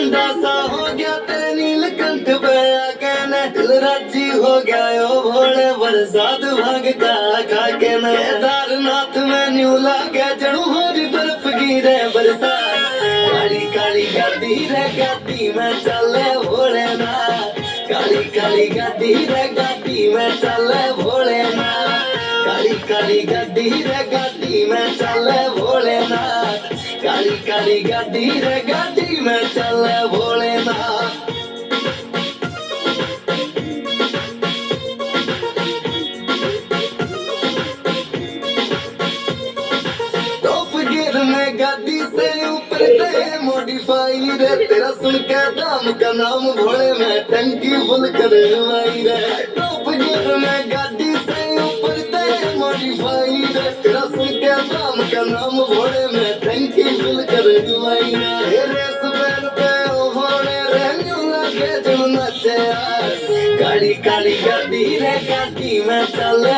ठंडा सा हो गया तेरे नीलकंठ बया कहने दिल राजी हो गया ओ भोले बरसात भाग का खा के न केदारनाथ में न्यू लागे जड़ू हो रही बर्फ गिरे बरसात काली काली गाड़ी रे गाड़ी में चले भोलेनाथ काली काली गाड़ी रे गाड़ी में चले भोलेनाथ काली काली गाड़ी रे गाड़ी में चले भोलेनाथ काली काली गाड़ी रे गाड़ी में चले भोलेनाथ टॉप गियर में गाड़ी से ऊपर दे मॉडिफाई रे तेरा सुन के दाम का नाम भोले में टंकी फुल करवाई रे टॉप गियर में गाड़ी से ऊपर दे मॉडिफाई रे तेरा सुन के दाम का नाम भोले में टंकी फुल करवाई रे रेस पैर पे ओ भोले रे न्यू लगे जो नचे काली काली गाड़ी रे गाड़ी में चले